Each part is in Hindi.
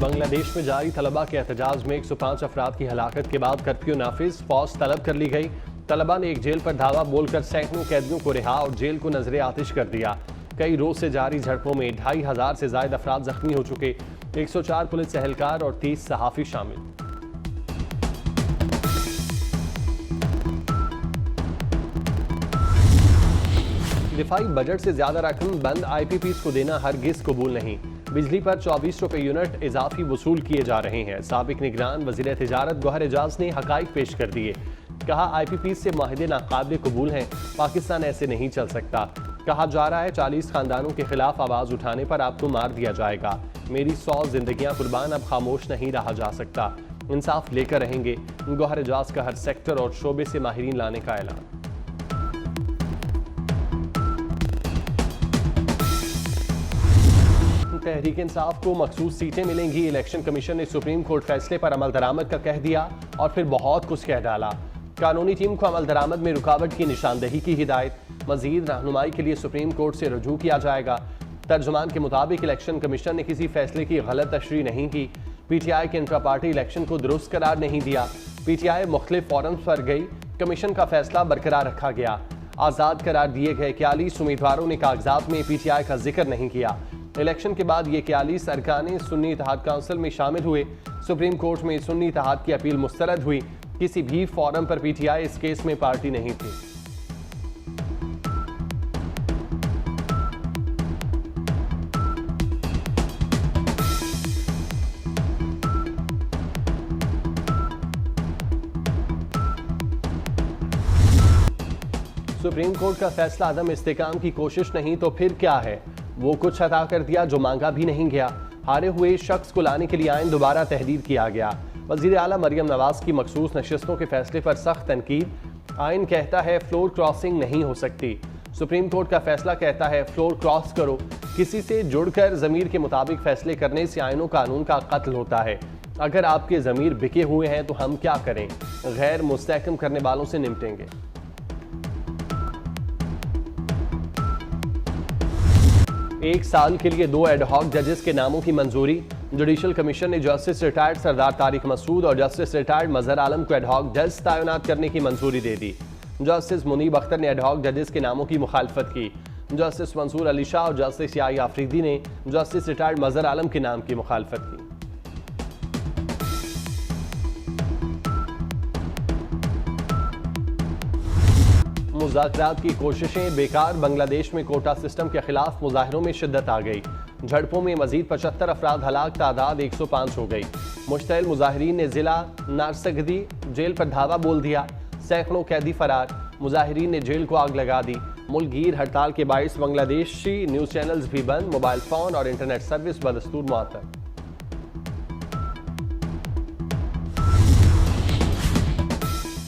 बांग्लादेश में जारी तलबा के एहतजाज में 105 अफराद की हलाकत के बाद कर्फ्यू नाफिज, फौज तलब कर ली गई। तलबा ने एक जेल पर धावा बोलकर सैकड़ों कैदियों को रिहा और जेल को नजरे आतिश कर दिया। कई रोज से जारी झड़पों में 2500 से ज्यादा अफराद जख्मी हो चुके, 104 पुलिस एहलकार और 30 सहाफी शामिल। दिफाई बजट से ज्यादा रकम बंद IPPs को देना हरगिज कबूल नहीं। बिजली पर 24 रुपए यूनिट इजाफी वसूल किए जा रहे हैं। साबिक निगरान वजीर तिजारत गौहर एजाज ने हकाइक पेश कर दिए। कहा IPPs से माहिदे नाकाबिल कबूल हैं, पाकिस्तान ऐसे नहीं चल सकता। कहा जा रहा है 40 खानदानों के खिलाफ आवाज उठाने पर आपको मार दिया जाएगा। मेरी 100 जिंदगियां कुर्बान, अब खामोश नहीं रहा जा सकता। इंसाफ लेकर रहेंगे। गौहर एजाज का हर सेक्टर और शोबे से माहिरीन लाने का ऐलान। तहरीक इंसाफ को मखसूस सीटें मिलेंगी। इलेक्शन कमीशन ने सुप्रीम कोर्ट फैसले पर अमल दरामद का कह दिया और फिर बहुत कुछ कह डाला। कानूनी टीम को अमल दरामद में रुकावट की निशानदेही की हिदायत। मजीद रहनुमाई के लिए सुप्रीम कोर्ट से रजू किया जाएगा। तर्जुमान के मुताबिक इलेक्शन कमीशन ने किसी फैसले की गलत तशरीह नहीं की। PTI के इंट्रा पार्टी इलेक्शन को दुरुस्त करार नहीं दिया। PTI मुख्तलिफ फोरम्स पर गई। कमीशन का फैसला बरकरार रखा गया। आज़ाद करार दिए गए 41 उम्मीदवारों ने कागजात में PTI का जिक्र नहीं किया। इलेक्शन के बाद ये 41 अरकान सुन्नी इत्तेहाद काउंसिल में शामिल हुए। सुप्रीम कोर्ट में सुन्नी इत्तेहाद की अपील मुस्तरद हुई। किसी भी फोरम पर PTI इस केस में पार्टी नहीं थी। सुप्रीम कोर्ट का फैसला अदम इस्तेकाम की कोशिश नहीं तो फिर क्या है। वो कुछ अता कर दिया जो मांगा भी नहीं गया। हारे हुए शख्स को लाने के लिए आइन दोबारा तहरीर किया गया। वजीर आला मरियम नवाज की मखसूस नशिस्तों के फैसले पर सख्त तनकीद। आइन कहता है फ्लोर क्रॉसिंग नहीं हो सकती। सुप्रीम कोर्ट का फैसला कहता है फ्लोर क्रॉस करो। किसी से जुड़कर ज़मीर के मुताबिक फैसले करने से आइनों कानून का कत्ल होता है। अगर आपके ज़मीर बिके हुए हैं तो हम क्या करें। गैर मुस्तहकम करने वालों से निपटेंगे। एक साल के लिए 2 एडहॉक जजेस के नामों की मंजूरी। जुडिशल कमीशन ने जस्टिस रिटायर्ड सरदार तारिक मसूद और जस्टिस रिटायर्ड मजहर आलम को एडहॉक जज तैनात करने की मंजूरी दे दी। जस्टिस मुनीब अख्तर ने एडहॉक जजेस के नामों की मुखालफत की। जस्टिस मंसूर अली शाह और जस्टिस याई आफरीदी ने जस्टिस रिटायर्ड मजहर आलम के नाम की मुखालफत की। मुज़ाकरात की कोशिशें बेकार। बांग्लादेश में कोटा सिस्टम के खिलाफ मुजाहिरों में शिद्दत आ गई। झड़पों में मजीद 75 अफराद हलाक, तादाद 105 हो गई। मुश्तइल मुजाहिरीन ने जिला नारसगदी जेल पर धावा बोल दिया। सैकड़ों कैदी फरार। मुजाहिरीन ने जेल को आग लगा दी। मुल्कगीर हड़ताल के बाइस बांग्लादेशी न्यूज़ चैनल्स भी बंद। मोबाइल फ़ोन और इंटरनेट सर्विस बदस्तूर मुअत्तल।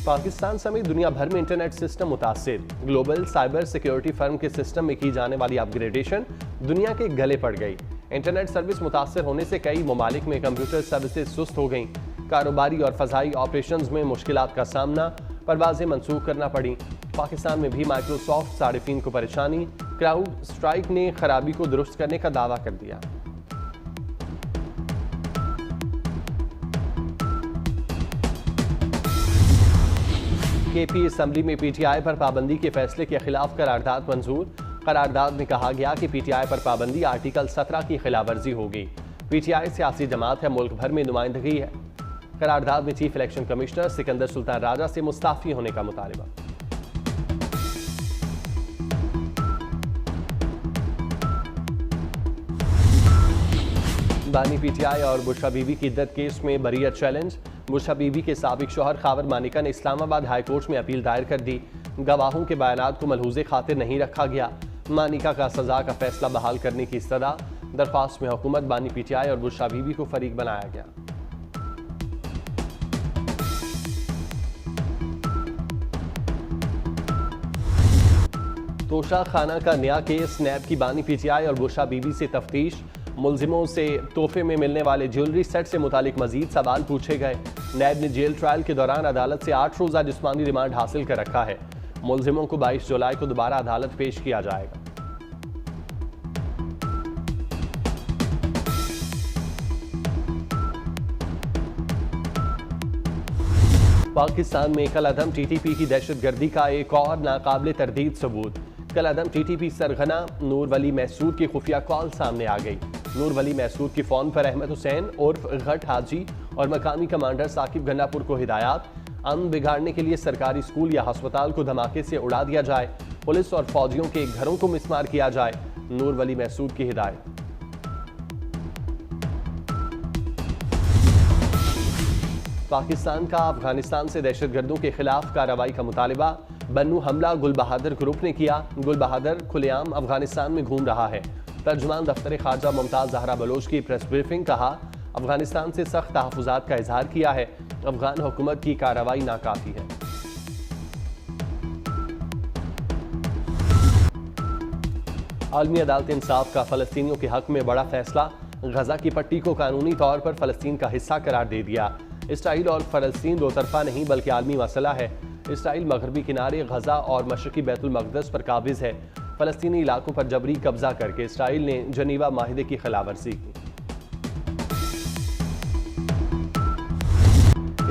पाकिस्तान समेत दुनिया भर में इंटरनेट सिस्टम मुतासिर। ग्लोबल साइबर सिक्योरिटी फर्म के सिस्टम में की जाने वाली अपग्रेडेशन दुनिया के गले पड़ गई। इंटरनेट सर्विस मुतासिर होने से कई ममालिक में कंप्यूटर सर्विसेज सुस्त हो गईं। कारोबारी और फजाई ऑपरेशंस में मुश्किलात का सामना, परवाजें मनसूख करना पड़ी। पाकिस्तान में भी माइक्रोसॉफ्ट सारिफीन को परेशानी। क्राउड स्ट्राइक ने खराबी को दुरुस्त करने का दावा कर दिया। KP असम्बली में PTI पर पाबंदी के फैसले के खिलाफ करारदाद मंजूर। करारदाद में कहा गया कि PTI पर पाबंदी आर्टिकल 17 की खिलाफवर्जी होगी। PTI सियासी जमात है, मुल्क भर में नुमाइंदगी है। करारदाद में chief election commissioner Sikandar Sultan Raja से मुस्ताफी होने का मुतालबा। बानी PTI और बुशरा बीबी की इद्दत केस में बरीयत चैलेंज। बुशरा बीबी के साबिक शौहर खावर मानिका ने इस्लामाबाद हाई कोर्ट में अपील दायर कर दी। गवाहों के बयानात को मलहूज़े खातिर नहीं रखा गया। मानिका का सजा का फैसला बहाल करने की इस्तदा। दरख्वास्त में हुकूमत, बानी PTI और बुशरा बीबी को फरीक बनाया गया। तोशा खाना का नया केस। नैब की बानी PTI और बुशरा बीबी से तफ्तीश। मुलजिमों से तोहफे में मिलने वाले ज्वेलरी सेट से मुतालिक मजीद सवाल पूछे गए। नैब ने जेल ट्रायल के दौरान अदालत से 8 रोज़ा जिस्मानी रिमांड हासिल कर रखा है। मुलजिमों को 22 जुलाई को दोबारा अदालत पेश किया जाएगा। पाकिस्तान में कलअदम टीटीपी की दहशतगर्दी का एक और नाकाबिले तरदीद सबूत। कलअदम टीटीपी सरगना नूर वली मैसूर की खुफिया कॉल सामने आ गई। नूर वली मैसूर की फोन पर अहमद हुसैन उर्फ गट हाजी और मकामी कमांडर साकिब गन्नापुर को हिदायत, अमन बिगाड़ने के लिए सरकारी स्कूल या अस्पताल को धमाके से उड़ा दिया जाए, पुलिस और फौजियों के घरों को मिसमार किया जाए। नूर वली मैसूर की हिदायत। पाकिस्तान का अफगानिस्तान से दहशतगर्दों के खिलाफ कार्रवाई का मुतालबा। बन्नू हमला गुल बहादुर ग्रुप ने किया। गुल बहादुर खुलेआम अफगानिस्तान में घूम रहा है। तर्जुमान दफ्तर खारजा मुमताज जहरा बलोच की प्रेस ब्रीफिंग। कहा, अफगानिस्तान से सख्त तहफ़्फ़ुज़ात का इजहार किया है। अफगान हुकूमत की कार्रवाई नाकाफी है। आलमी अदालत इंसाफ का फ़लस्तीनियों के हक में बड़ा फैसला। गजा की पट्टी को कानूनी तौर पर फ़लस्तीन का हिस्सा करार दे दिया। इसराइल और फ़लस्तीन दो तरफा नहीं बल्कि आलमी मसला है। इसराइल मगरबी किनारे गजा और मशरक़ी बैतुल मक़दस पर काबिज़ है। फ़लस्तीनी इलाकों पर जबरी कब्जा करके इसराइल ने जनीवा माहिदे की खिलाफवर्जी की।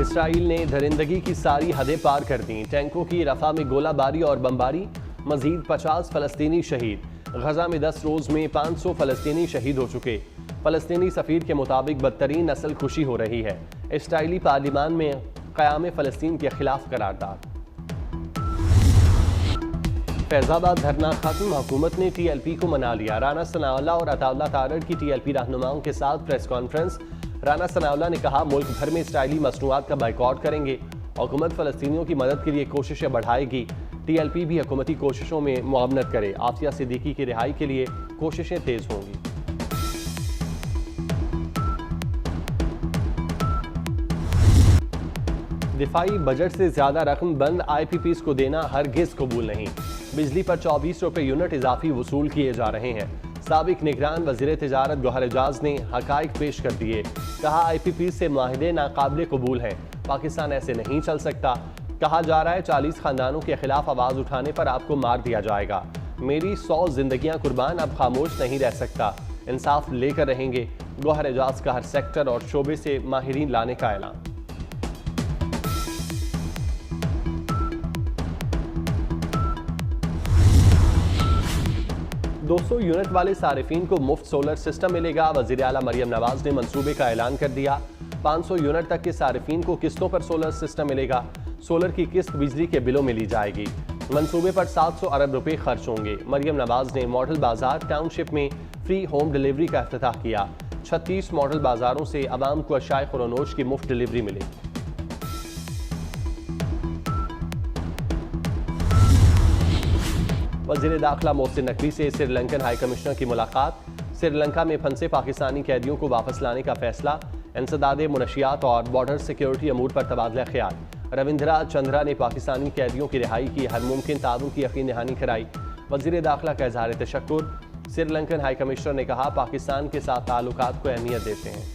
इसराइल ने दरिंदगी की सारी हदें पार कर दी। टैंकों की रफ़ा में गोलाबारी और बमबारी। मज़ीद 50 फ़लस्तीनी शहीद। गजा में 10 रोज़ में 500 फ़लस्तीनी शहीद हो चुके। फ़लस्तीनी सफ़ीर के मुताबिक बदतरीन नस्ल खुशी हो रही है। इसराइली पार्लिमान में क़याम फ़लस्तीन के खिलाफ करारदाद। फैज़ाबाद धरना खत्म। हुकूमत ने TLP को मना लिया। राना सनाउल्लाह और अताउल्लाह तारड़ की TLP रहनुमाओं के साथ प्रेस कॉन्फ्रेंस। राना सनाउल्लाह ने कहा, मुल्क भर में इसराइली मसनूआत का बाइकआउट करेंगे। हुकूमत फ़लस्तीनियों की मदद के लिए कोशिशें बढ़ाएगी। TLP भी हुकूमती कोशिशों में मुआवनत करे। आसिया सिद्दीकी की रिहाई के लिए कोशिशें तेज होंगी। दिफाई बजट से ज्यादा रकम बंद IPPs को देना हरगिज कबूल नहीं। बिजली पर 24 रुपए यूनिट इजाफी वसूल किए जा रहे हैं। साबिक निगरान वज़ीर तिजारत गौहर एजाज ने हकाइक पेश कर दिए। कहा, IPPs से माहिदे नाकाबिले कबूल हैं। पाकिस्तान ऐसे नहीं चल सकता। कहा जा रहा है 40 खानदानों के खिलाफ आवाज उठाने पर आपको मार दिया जाएगा। मेरी 100 जिंदगियां कुर्बान, अब खामोश नहीं रह सकता। इंसाफ लेकर रहेंगे। गौहर एजाज का हर सेक्टर और शोबे से माहिरीन लाने का ऐलान। दो 200 यूनिट वाले सारिफीन को मुफ्त सोलर सिस्टम मिलेगा। वज़ीर आला मरियम नवाज ने मंसूबे का ऐलान कर दिया। 500 यूनिट तक के सारिफीन को किस्तों पर सोलर सिस्टम मिलेगा। सोलर की किस्त बिजली के बिलों में ली जाएगी। मंसूबे पर 700 अरब रुपए खर्च होंगे। मरियम नवाज ने मॉडल बाजार टाउनशिप में फ्री होम डिलीवरी का इफ्तिताह किया। 36 मॉडल बाजारों से आवाम को अशाए खुरोनोश की मुफ्त डिलीवरी मिलेगी। वज़ीर दाखिला मोहसिन नकवी से श्रीलंकन हाई कमिश्नर की मुलाकात। श्रीलंका में फंसे पाकिस्तानी कैदियों को वापस लाने का फैसला। इंसदाद मुनशियात और बॉर्डर सिक्योरिटी अमूर पर तबादला ख्याल। रविंद्रा चंद्रा ने पाकिस्तानी कैदियों की रिहाई की हर मुमकिन ताउन की यकीन दहानी कराई। वज़ीर दाखिला का इज़हार तशक्कुर। श्रीलंकन हाई कमिश्नर ने कहा, पाकिस्तान के साथ ताल्लुकात को अहमियत देते हैं।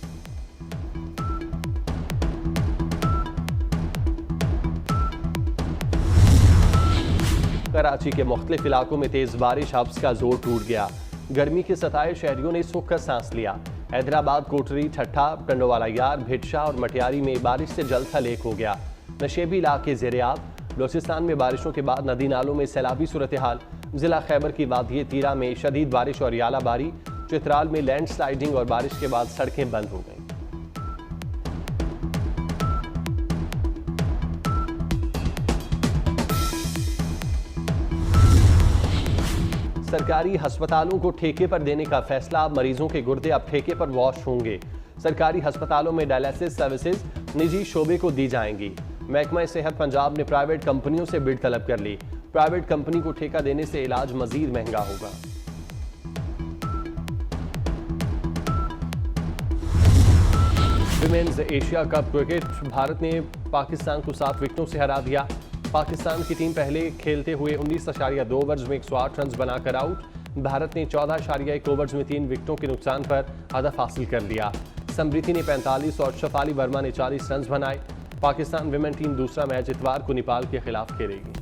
कराची के मुख्तलिफ इलाकों में तेज बारिश, हब्स का जोर टूट गया। गर्मी के सताए शहरियों ने सूख कर सांस लिया। हैदराबाद, कोटरी, ठट्ठा, टंडोवाला यार, भिटशा और मटियारी में बारिश से जल थल एक हो गया। नशेबी इलाके ज़ेर-ए-आब। बलूचिस्तान में बारिशों के बाद नदी नालों में सैलाबी सूरत हाल। जिला खैबर की वादी तीरा में शदीद बारिश और यालाबारी। चित्राल में लैंड स्लाइडिंग और बारिश के बाद सड़कें बंद हो गईं। सरकारी अस्पतालों को ठेके पर देने का फैसला। मरीजों के गुर्दे अब ठेके पर वॉश होंगे। सरकारी अस्पतालों में डायलिसिस सर्विसेज निजी शोबे को दी जाएंगी। महकमा सेहत पंजाब ने प्राइवेट कंपनियों से बिड तलब कर ली। प्राइवेट कंपनी को ठेका देने से इलाज मजीद महंगा होगा। Women's Asia cup cricket. Bharat ने पाकिस्तान को 7 विकेटों से हरा दिया। पाकिस्तान की टीम पहले खेलते हुए 19.2 ओवर्स में 108 रन बनाकर आउट। भारत ने 14.1 ओवर्स में 3 विकेटों के नुकसान पर हदफ हासिल कर लिया। समृति ने 45 और शफाली वर्मा ने 40 रन बनाए। पाकिस्तान विमेन टीम दूसरा मैच इतवार को नेपाल के खिलाफ खेलेगी।